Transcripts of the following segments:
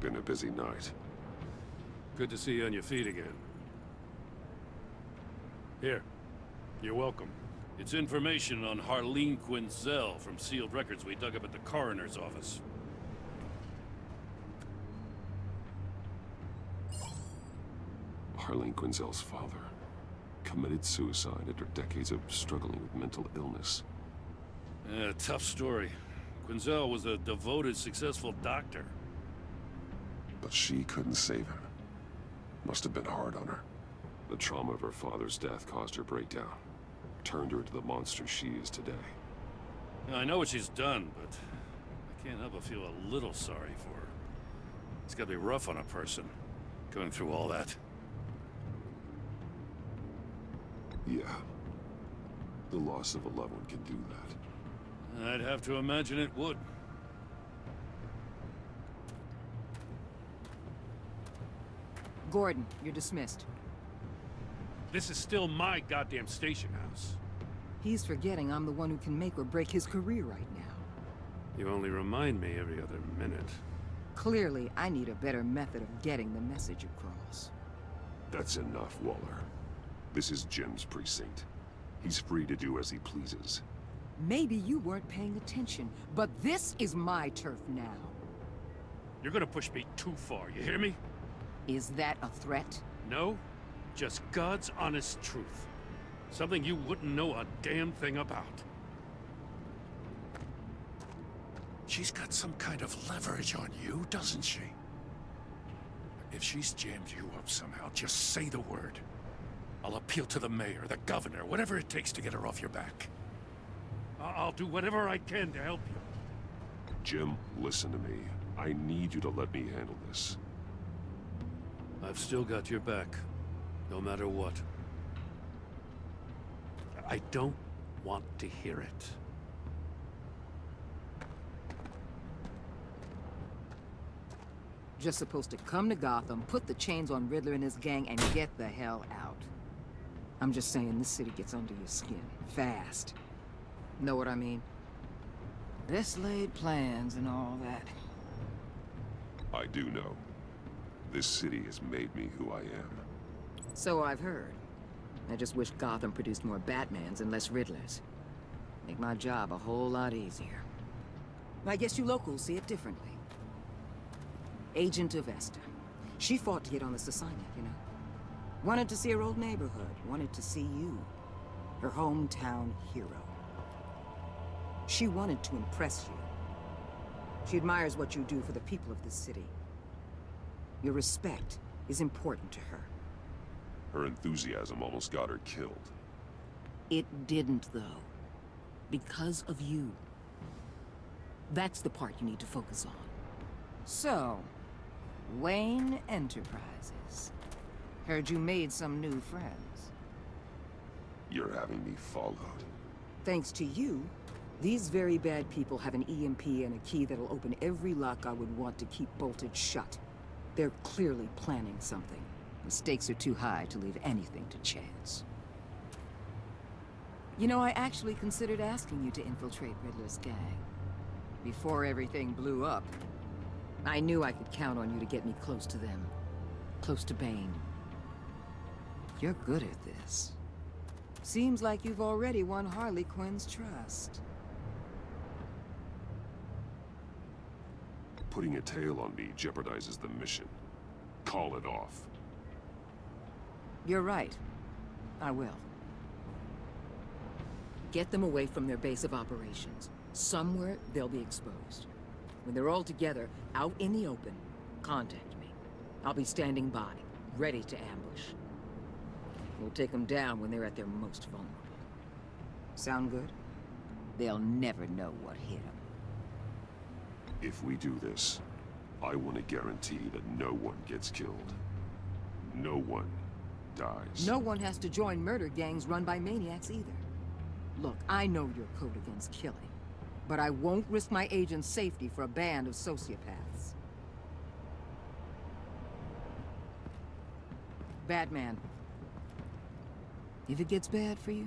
Been a busy night. Good to see you on your feet again. Here. You're welcome. It's information on Harleen Quinzel from sealed records we dug up at the coroner's office. Harleen Quinzel's father committed suicide after decades of struggling with mental illness. Yeah, tough story. Quinzel was a devoted, successful doctor. But she couldn't save him. Must have been hard on her. The trauma of her father's death caused her breakdown. Turned her into the monster she is today. Yeah, I know what she's done, but I can't help but feel a little sorry for her. It's gotta be rough on a person, going through all that. Yeah. The loss of a loved one can do that. I'd have to imagine it would. Gordon, you're dismissed. This is still my goddamn station house. He's forgetting I'm the one who can make or break his career right now. You only remind me every other minute. Clearly, I need a better method of getting the message across. That's enough, Waller. This is Jim's precinct. He's free to do as he pleases. Maybe you weren't paying attention, but this is my turf now. You're gonna push me too far, you hear me? Is that a threat? No, just God's honest truth. Something you wouldn't know a damn thing about. She's got some kind of leverage on you, doesn't she? If she's jammed you up somehow, just say the word. I'll appeal to the mayor, the governor, whatever it takes to get her off your back. I'll do whatever I can to help you. Jim, listen to me. I need you to let me handle this. I've still got your back, no matter what. I don't want to hear it. Just supposed to come to Gotham, put the chains on Riddler and his gang, and get the hell out. I'm just saying, this city gets under your skin. Fast. Know what I mean? Best laid plans and all that. I do know. This city has made me who I am. So I've heard. I just wish Gotham produced more Batmans and less Riddlers. Make my job a whole lot easier. I guess you locals see it differently. Agent Avesta. She fought to get on this assignment, you know. Wanted to see her old neighborhood. Wanted to see you. Her hometown hero. She wanted to impress you. She admires what you do for the people of this city. Your respect is important to her. Her enthusiasm almost got her killed. It didn't, though. Because of you. That's the part you need to focus on. So, Wayne Enterprises. Heard you made some new friends. You're having me followed. Thanks to you, these very bad people have an EMP and a key that'll open every lock I would want to keep bolted shut. They're clearly planning something. The stakes are too high to leave anything to chance. You know, I actually considered asking you to infiltrate Riddler's gang. Before everything blew up, I knew I could count on you to get me close to them. Close to Bane. You're good at this. Seems like you've already won Harley Quinn's trust. Putting a tail on me jeopardizes the mission. Call it off. You're right. I will. Get them away from their base of operations. Somewhere they'll be exposed. When they're all together, out in the open, contact me. I'll be standing by, ready to ambush. We'll take them down when they're at their most vulnerable. Sound good? They'll never know what hit them. If we do this, I want to guarantee that no one gets killed. No one dies. No one has to join murder gangs run by maniacs either. Look, I know your code against killing, but I won't risk my agent's safety for a band of sociopaths. Batman. If it gets bad for you,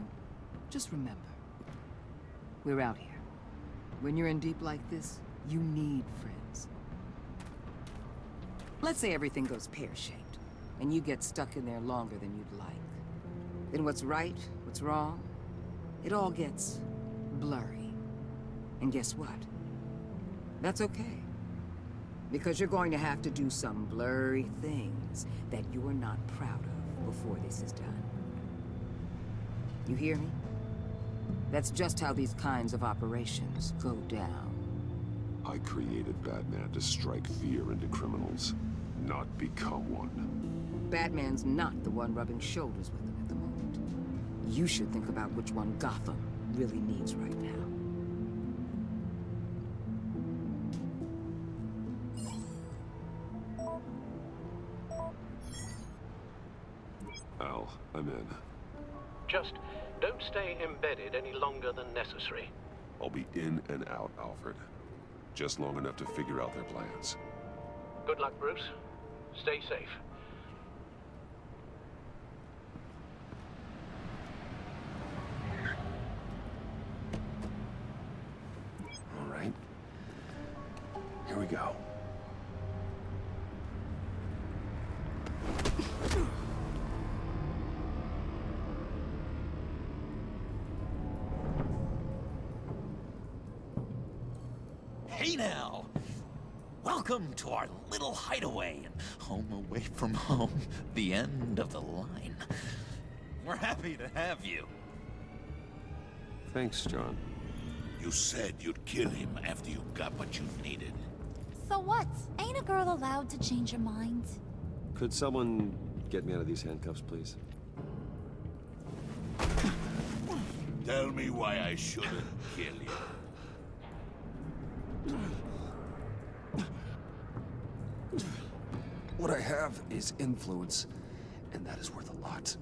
just remember, we're out here. When you're in deep like this, you need friends. Let's say everything goes pear-shaped, and you get stuck in there longer than you'd like. Then what's right, what's wrong, it all gets blurry. And guess what? That's okay. Because you're going to have to do some blurry things that you're not proud of before this is done. You hear me? That's just how these kinds of operations go down. I created Batman to strike fear into criminals, not become one. Batman's not the one rubbing shoulders with them at the moment. You should think about which one Gotham really needs right now. Al, I'm in. Just don't stay embedded any longer than necessary. I'll be in and out, Alfred. Just long enough to figure out their plans. Good luck, Bruce. Stay safe. All right. Here we go. Hey now! Welcome to our little hideaway and home away from home, the end of the line. We're happy to have you. Thanks, John. You said you'd kill him after you got what you needed. So what? Ain't a girl allowed to change her mind? Could someone get me out of these handcuffs, please? Tell me why I shouldn't kill you. What I have is influence, and that is worth a lot.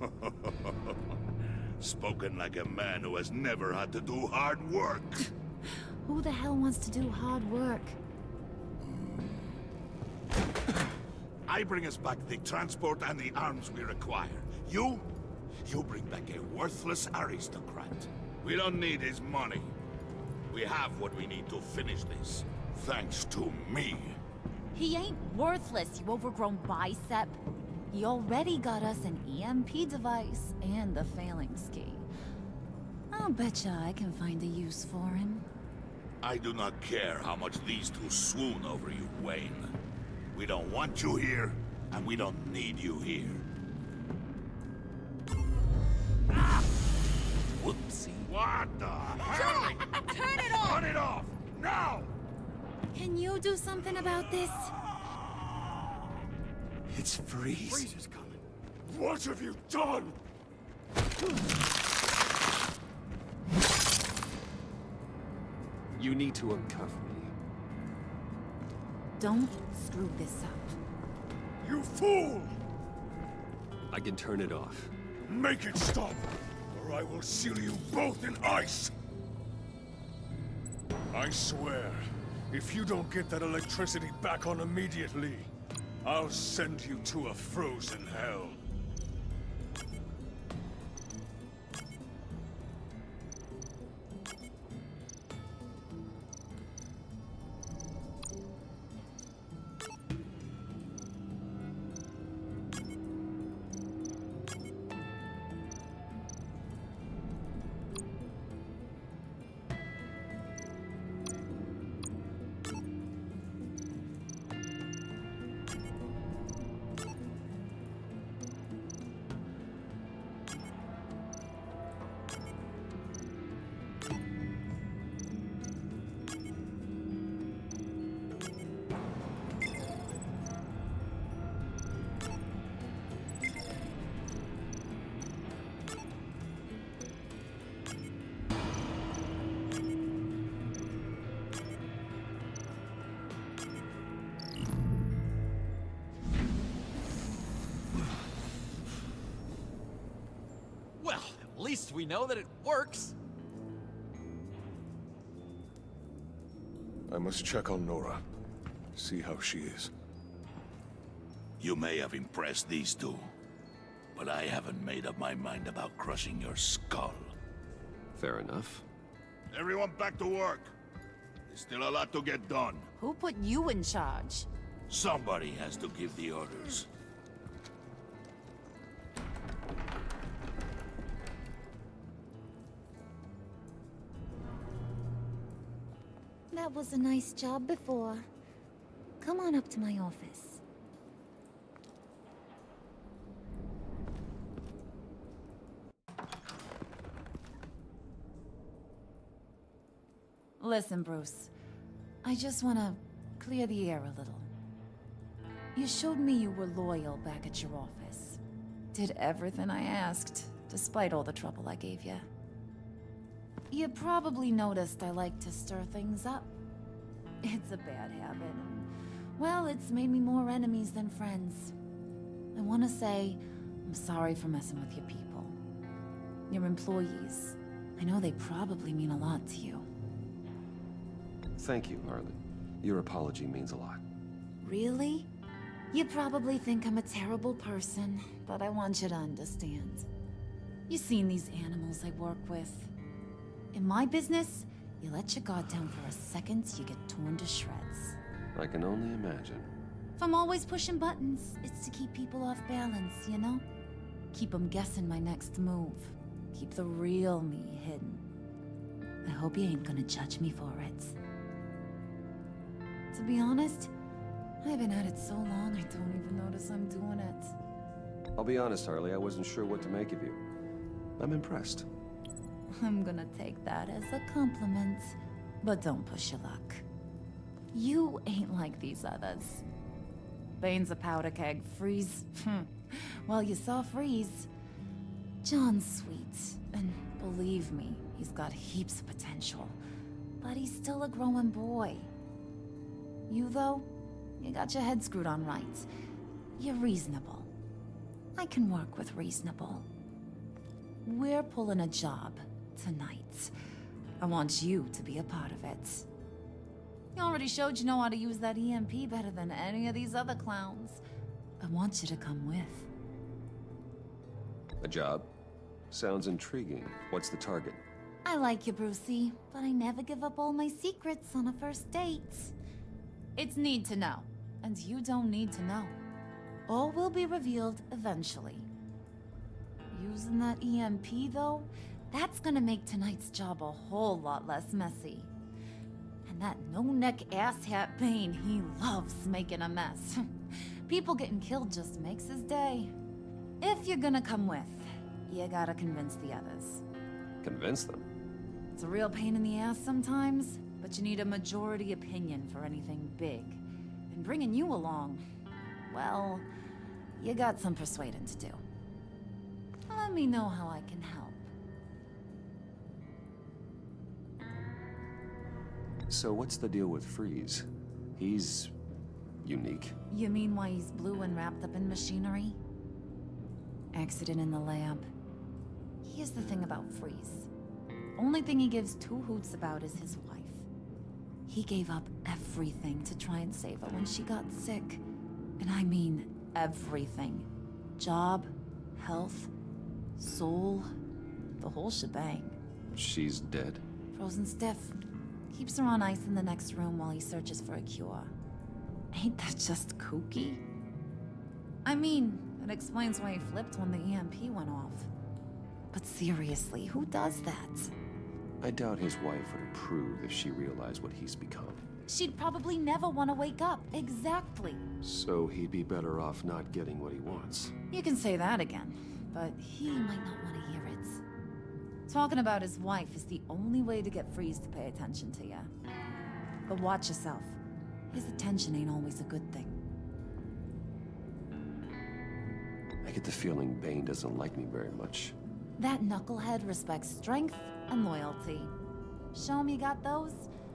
Spoken like a man who has never had to do hard work. Who the hell wants to do hard work? I bring us back the transport and the arms we require. You bring back a worthless aristocrat. We don't need his money. We have what we need to finish this. Thanks to me. He ain't worthless, you overgrown bicep. He already got us an EMP device and the phalanx key. I'll betcha I can find a use for him. I do not care how much these two swoon over you, Wayne. We don't want you here, and we don't need you here. Whoopsie. What the hell? Turn it off! Turn it off! Now! Can you do something about this? It's Freeze. is coming. What have you done? You need to uncuff me. Don't screw this up. You fool! I can turn it off. Make it stop, or I will seal you both in ice! I swear, if you don't get that electricity back on immediately, I'll send you to a frozen hell. Well, at least we know that it works. I must check on Nora. See how she is. You may have impressed these two, but I haven't made up my mind about crushing your skull. Fair enough. Everyone back to work. There's still a lot to get done. Who put you in charge? Somebody has to give the orders. That was a nice job before. Come on up to my office. Listen, Bruce. I just want to clear the air a little. You showed me you were loyal back at your office. Did everything I asked, despite all the trouble I gave you. You probably noticed I like to stir things up. It's a bad habit, and, well, it's made me more enemies than friends. I want to say I'm sorry for messing with your people. Your employees. I know they probably mean a lot to you. Thank you, Harley. Your apology means a lot. Really? You probably think I'm a terrible person, but I want you to understand. You've seen these animals I work with. In my business, you let your guard down for a second, you get torn to shreds. I can only imagine. If I'm always pushing buttons, it's to keep people off balance, you know? Keep them guessing my next move. Keep the real me hidden. I hope you ain't gonna judge me for it. To be honest, I've been at it so long I don't even notice I'm doing it. I'll be honest, Harley, I wasn't sure what to make of you. I'm impressed. I'm gonna take that as a compliment, but don't push your luck. You ain't like these others. Bane's a powder keg, Freeze. Well, you saw Freeze. John's sweet, and believe me, he's got heaps of potential. But he's still a growing boy. You, though, you got your head screwed on right. You're reasonable. I can work with reasonable. We're pulling a job tonight. I want you to be a part of it. You already showed you know how to use that EMP better than any of these other clowns. I want you to come with. A job? Sounds intriguing. What's the target? I like you, Brucey, but I never give up all my secrets on a first date. It's need to know, and you don't need to know. All will be revealed eventually. Using that EMP, though, that's gonna make tonight's job a whole lot less messy. And that no-neck asshat Bane, he loves making a mess. People getting killed just makes his day. If you're gonna come with, you gotta convince the others. Convince them? It's a real pain in the ass sometimes, but you need a majority opinion for anything big. And bringing you along, well, you got some persuading to do. Let me know how I can help. So what's the deal with Freeze? He's unique. You mean why he's blue and wrapped up in machinery? Accident in the lab. Here's the thing about Freeze. Only thing he gives two hoots about is his wife. He gave up everything to try and save her when she got sick. And I mean everything. Job, health, soul, the whole shebang. She's dead? Frozen stiff. Keeps her on ice in the next room while he searches for a cure. Ain't that just kooky? I mean, it explains why he flipped when the EMP went off. But seriously, who does that? I doubt his wife would approve if she realized what he's become. She'd probably never want to wake up. Exactly. So he'd be better off not getting what he wants. You can say that again, but he might not want to hear it. Talking about his wife is the only way to get Freeze to pay attention to you. But watch yourself. His attention ain't always a good thing. I get the feeling Bane doesn't like me very much. That knucklehead respects strength and loyalty. Show him you got those,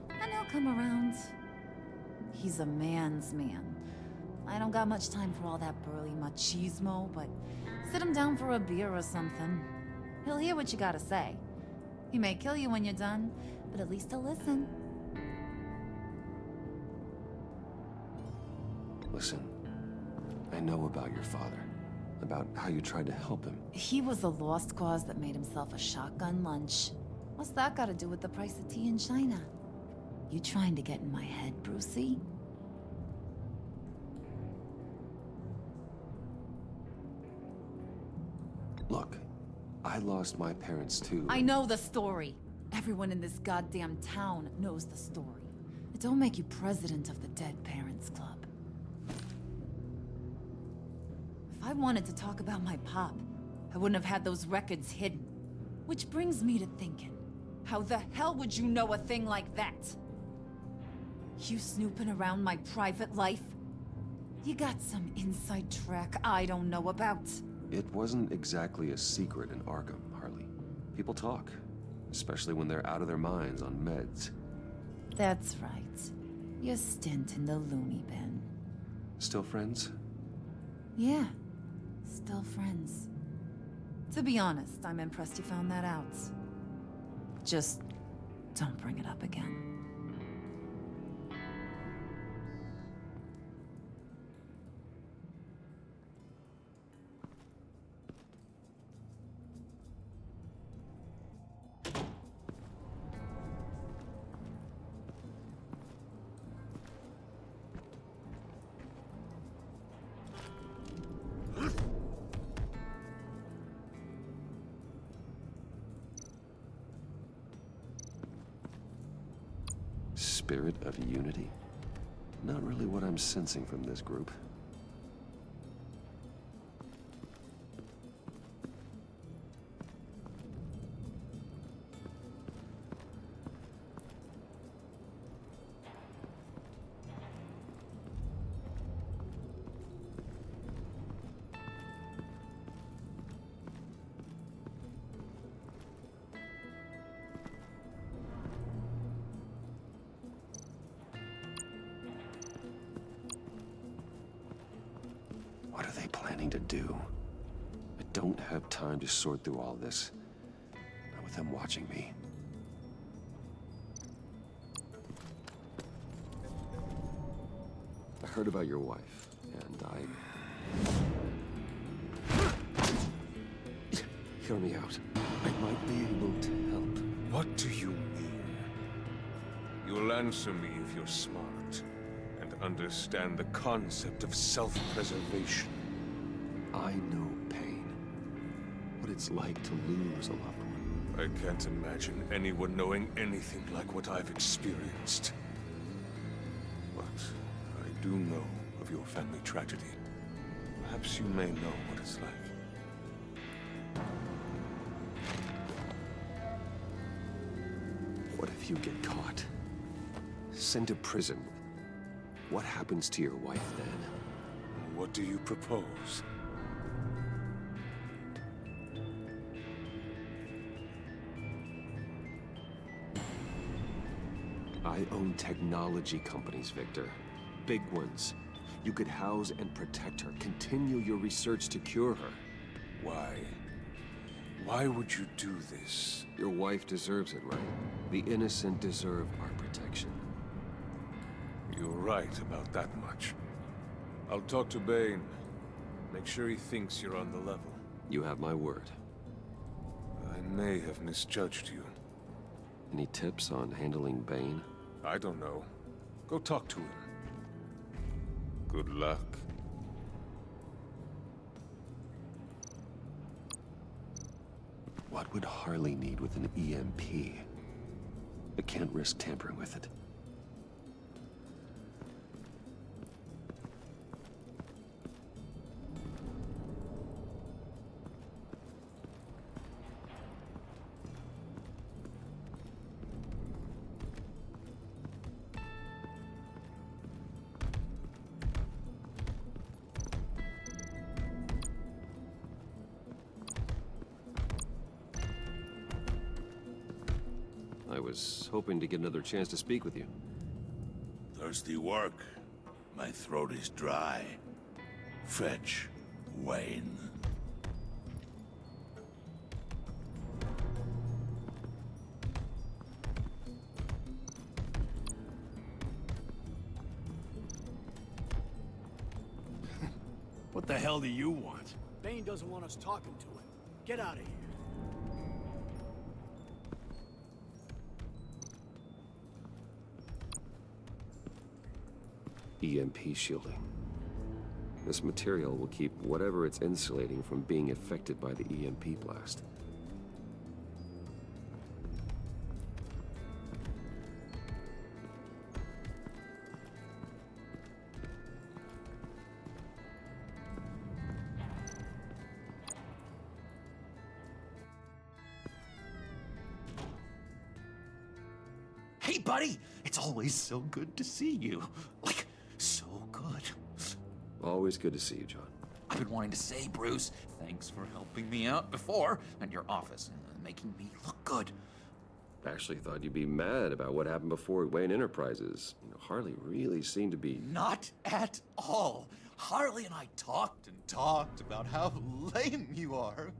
and he'll come around. He's a man's man. I don't got much time for all that burly machismo, but sit him down for a beer or something. He'll hear what you gotta say. He may kill you when you're done, but at least he'll listen. Listen, I know about your father. About how you tried to help him. He was a lost cause that made himself a shotgun lunch. What's that got to do with the price of tea in China? You trying to get in my head, Brucey? Look, I lost my parents too. I know the story. Everyone in this goddamn town knows the story. It don't make you president of the Dead Parents Club. If I wanted to talk about my pop, I wouldn't have had those records hidden. Which brings me to thinking, how the hell would you know a thing like that? You snooping around my private life? You got some inside track I don't know about. It wasn't exactly a secret in Arkham, Harley. People talk, especially when they're out of their minds on meds. That's right. Your stint in the loony bin. Still friends? Yeah, still friends. To be honest, I'm impressed you found that out. Just don't bring it up again. Spirit of unity? Not really what I'm sensing from this group. What are they planning to do? I don't have time to sort through all this. Not with them watching me. I heard about your wife, and Hear me out. I might be able to help. What do you mean? You'll answer me if you're smart and understand the concept of self-preservation. I know pain. What it's like to lose a loved one. I can't imagine anyone knowing anything like what I've experienced. But I do know of your family tragedy. Perhaps you may know what it's like. What if you get caught? Sent to prison? What happens to your wife then? What do you propose? I own technology companies, Victor. Big ones. You could house and protect her. Continue your research to cure her. Why? Why would you do this? Your wife deserves it, right? The innocent deserve our protection. You're right about that much. I'll talk to Bane. Make sure he thinks you're on the level. You have my word. I may have misjudged you. Any tips on handling Bane? I don't know. Go talk to him. Good luck. What would Harley need with an EMP? I can't risk tampering with it. I was hoping to get another chance to speak with you. Thirsty work. My throat is dry. Fetch Wayne. What the hell do you want? Bane doesn't want us talking to him. Get out of here. EMP shielding. This material will keep whatever it's insulating from being affected by the EMP blast. Hey, buddy! It's always so good to see you. Like, so good. Always good to see you, John. I've been wanting to say, Bruce, thanks for helping me out before at your office and making me look good. Actually thought you'd be mad about what happened before at Wayne Enterprises. You know, Harley really seemed to be... Not at all. Harley and I talked and talked about how lame you are.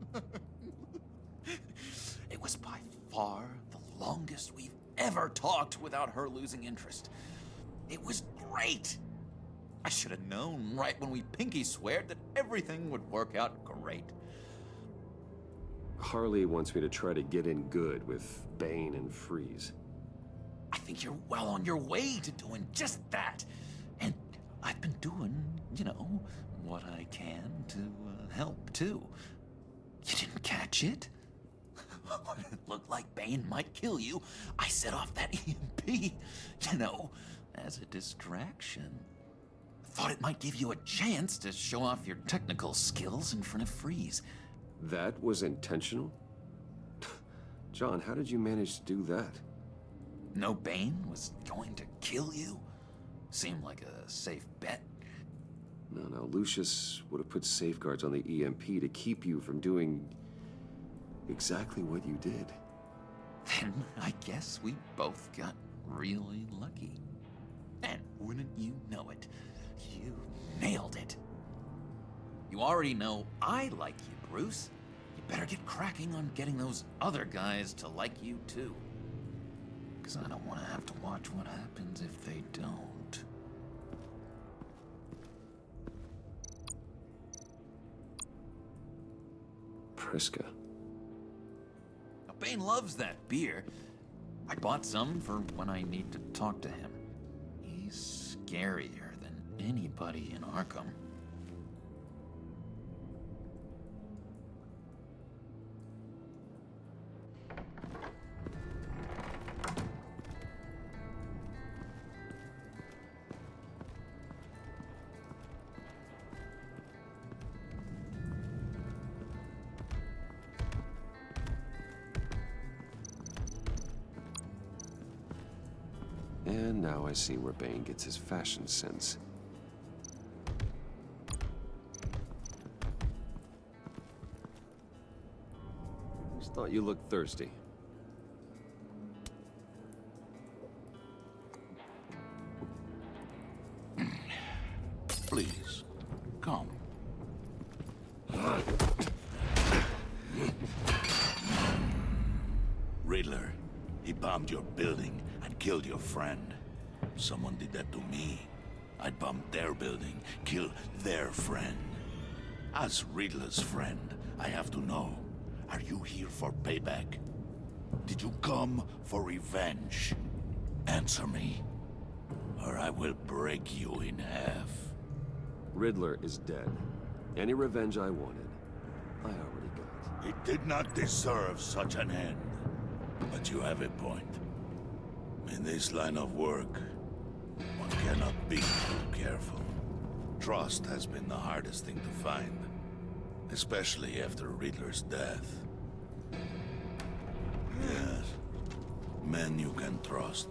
It was by far the longest we've ever talked without her losing interest. It was great. I should have known right when we pinky sweared that everything would work out great. Harley wants me to try to get in good with Bane and Freeze. I think you're well on your way to doing just that. And I've been doing, you know, what I can to help too. You didn't catch it? When it looked like Bane might kill you, I set off that EMP, you know, as a distraction. Thought it might give you a chance to show off your technical skills in front of Freeze. That was intentional? John, how did you manage to do that? No Bane was going to kill you? Seemed like a safe bet. No, Lucius would have put safeguards on the EMP to keep you from doing exactly what you did. Then I guess we both got really lucky. And wouldn't you know it, you nailed it. You already know I like you, Bruce. You better get cracking on getting those other guys to like you too. Because I don't want to have to watch what happens if they don't. Priska. Now, Bane loves that beer. I bought some for when I need to talk to him. He's scarier than anybody in Arkham. And now I see where Bane gets his fashion sense. Just thought you looked thirsty. Please, come. Riddler, he bombed your building and killed your friend. Someone did that to me. I'd bomb their building, kill their friend. As Riddler's friend, I have to know, are you here for payback? Did you come for revenge? Answer me, or I will break you in half. Riddler is dead. Any revenge I wanted, I already got. He did not deserve such an end. But you have a point. In this line of work, one cannot be too careful. Trust has been the hardest thing to find, especially after Riddler's death. Yes, men you can trust,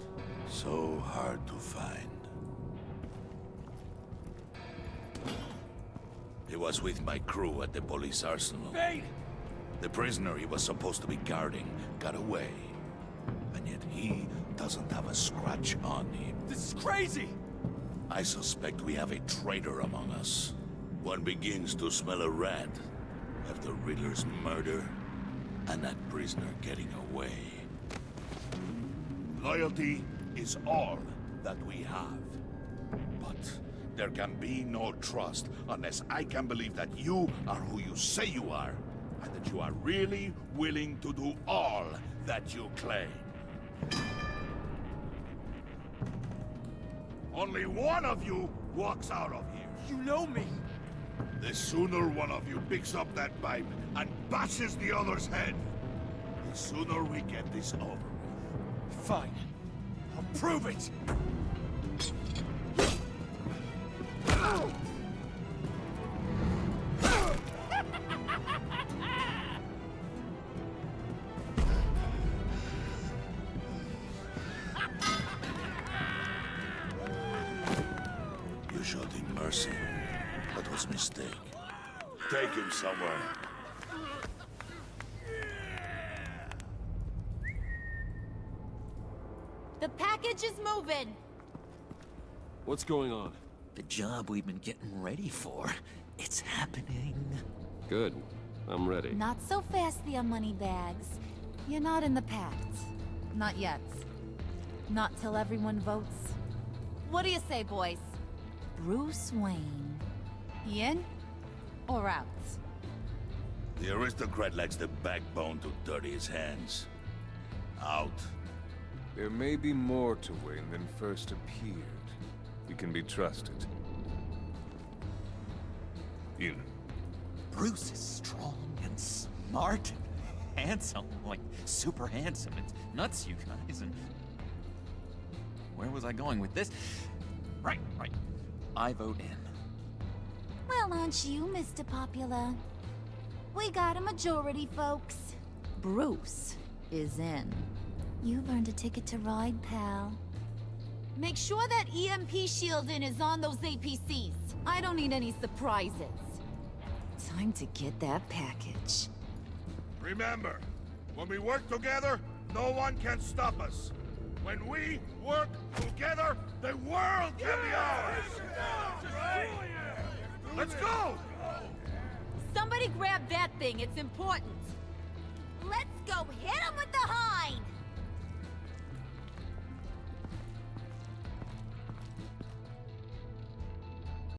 so hard to find. He was with my crew at the police arsenal. Bane! The prisoner he was supposed to be guarding got away. And yet he doesn't have a scratch on him. This is crazy! I suspect we have a traitor among us. One begins to smell a rat after Riddler's murder and that prisoner getting away. Loyalty is all that we have. But there can be no trust unless I can believe that you are who you say you are, and that you are really willing to do all that you claim. Only one of you walks out of here. You know me! The sooner one of you picks up that pipe and bashes the other's head, the sooner we get this over with. Fine. I'll prove it! You showed him mercy. That was a mistake. Take him somewhere. The package is moving! What's going on? The job we've been getting ready for. It's happening. Good. I'm ready. Not so fast, the moneybags. You're not in the Pact. Not yet. Not till everyone votes. What do you say, boys? Bruce Wayne. In or out? The aristocrat lacks the backbone to dirty his hands. Out. There may be more to Wayne than first appeared. He can be trusted. In. Bruce is strong and smart and handsome. Like, super handsome. It's nuts, you guys. And where was I going with this? Right. I vote in. Well, aren't you, Mr. Popular? We got a majority, folks. Bruce is in. You've earned a ticket to ride, pal. Make sure that EMP shielding is on those APCs. I don't need any surprises. Time to get that package. Remember, when we work together, no one can stop us. When we work together, the world can be ours! Let's go! Somebody grab that thing, it's important. Let's go hit 'em